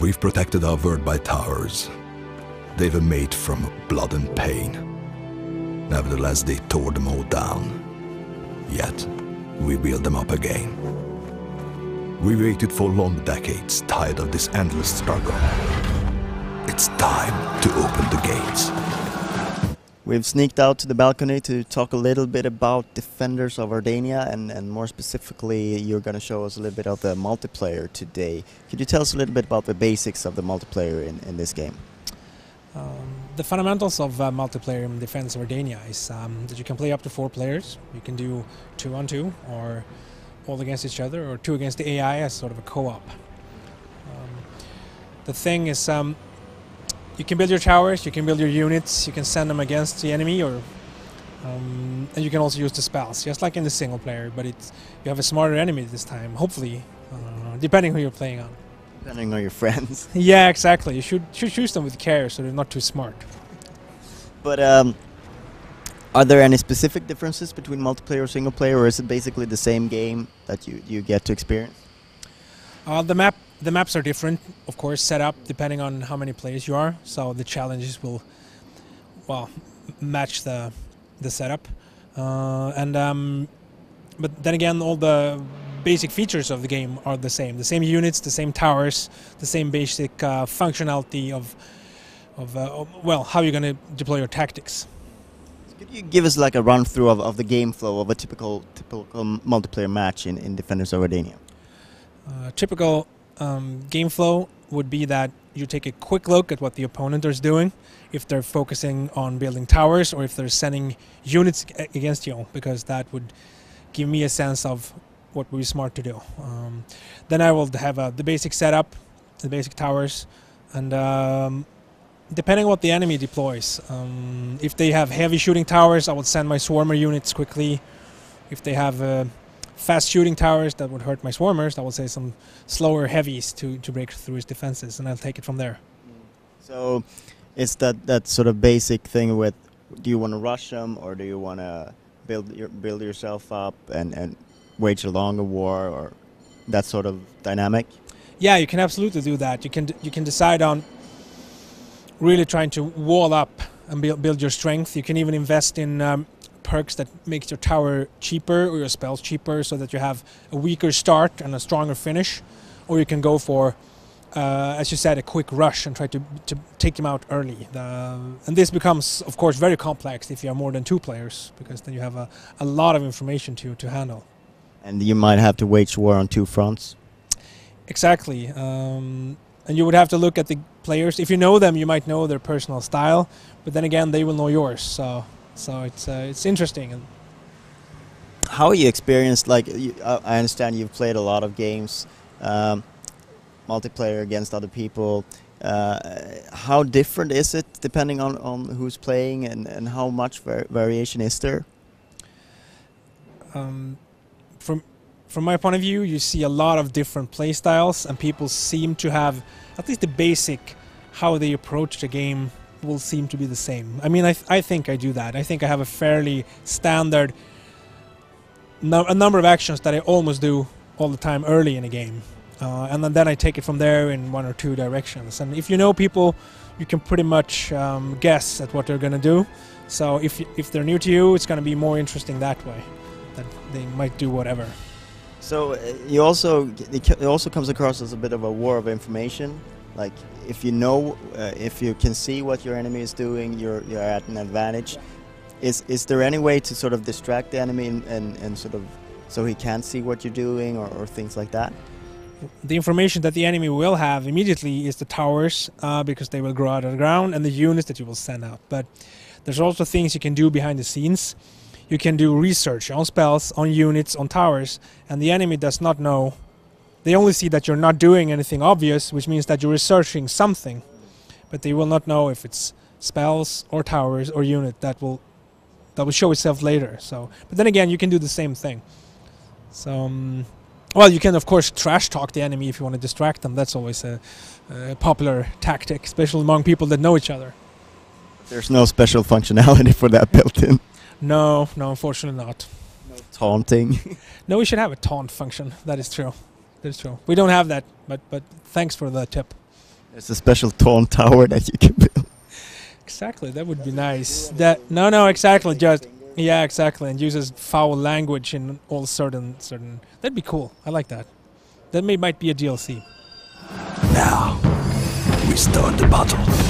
We've protected our world by towers. They were made from blood and pain. Nevertheless, they tore them all down. Yet, we built them up again. We waited for long decades, tired of this endless struggle. It's time to open the gates. We've sneaked out to the balcony to talk a little bit about Defenders of Ardania, and more specifically, you're going to show us a little bit of the multiplayer today. Could you tell us a little bit about the basics of the multiplayer in this game? The fundamentals of multiplayer in Defenders of Ardania is that you can play up to 4 players. You can do 2-on-2, or all against each other, or 2 against the AI as sort of a co-op. The thing is, you can build your towers, you can build your units, you can send them against the enemy, or and you can also use the spells, just like in the single player, but you have a smarter enemy this time, hopefully, depending who you're playing on. Depending on your friends. Yeah, exactly. You should choose them with care, so they're not too smart. But are there any specific differences between multiplayer or single player, or is it basically the same game that you get to experience? The maps are different, of course, set up depending on how many players you are. So the challenges will, well, match the setup. But then again, all the basic features of the game are the same. The same units, the same towers, the same basic functionality of well, how you're going to deploy your tactics. Could you give us like a run through of the game flow of a typical multiplayer match in Defenders of Ardania? Typical game flow would be that you take a quick look at what the opponent is doing, if they're focusing on building towers or if they're sending units against you, because that would give me a sense of what would be smart to do. Then I will have the basic setup, the basic towers, and depending on what the enemy deploys. If they have heavy shooting towers, I will send my swarmer units quickly. If they have fast shooting towers that would hurt my swarmers, I will say some slower heavies to break through his defenses, and I'll take it from there. So it's that sort of basic thing with, do you want to rush them, or do you want to build yourself up and wage a longer war, or that sort of dynamic? Yeah, you can absolutely do that. You can decide on really trying to wall up and build your strength. You can even invest in perks that makes your tower cheaper or your spells cheaper, so that you have a weaker start and a stronger finish. Or you can go for, as you said, a quick rush and try to take them out early. And this becomes, of course, very complex if you have more than 2 players, because then you have a lot of information to handle. And you might have to wage war on 2 fronts. Exactly. And you would have to look at the players. If you know them, you might know their personal style, but then again, they will know yours. So it's interesting. How are you experienced? Like, I understand you've played a lot of games, multiplayer against other people. How different is it depending on who's playing, and how much variation is there? From my point of view, you see a lot of different play styles, and people seem to have at least the basic how they approach the game will seem to be the same. I mean, I think I do that. I think I have a fairly standard a number of actions that I almost do all the time early in a game, and then I take it from there in 1 or 2 directions. And if you know people, you can pretty much guess at what they're going to do. So if they're new to you, it's going to be more interesting that way, that they might do whatever. So it also comes across as a bit of a war of information. Like, if you know, if you can see what your enemy is doing, you're at an advantage. Is there any way to sort of distract the enemy and sort of so he can't see what you're doing, or things like that? The information that the enemy will have immediately is the towers, because they will grow out of the ground, and the units that you will send out. But there's also things you can do behind the scenes. You can do research on spells, on units, on towers, and the enemy does not know. They only see that you're not doing anything obvious, which means that you're researching something, but they will not know if it's spells or towers or unit that will show itself later. So, but then again, you can do the same thing. So, well, you can of course trash talk the enemy if you want to distract them. That's always a popular tactic, especially among people that know each other. There's no special functionality for that built in. No, unfortunately not. No taunting. No, we should have a taunt function. That is true. That is true. We don't have that, but thanks for the tip. There's a special taunt tower that you can build. Exactly, that would be nice. That no, exactly, just yeah, exactly, and uses foul language in all certain. That'd be cool. I like that. That might be a DLC. Now, we start the battle.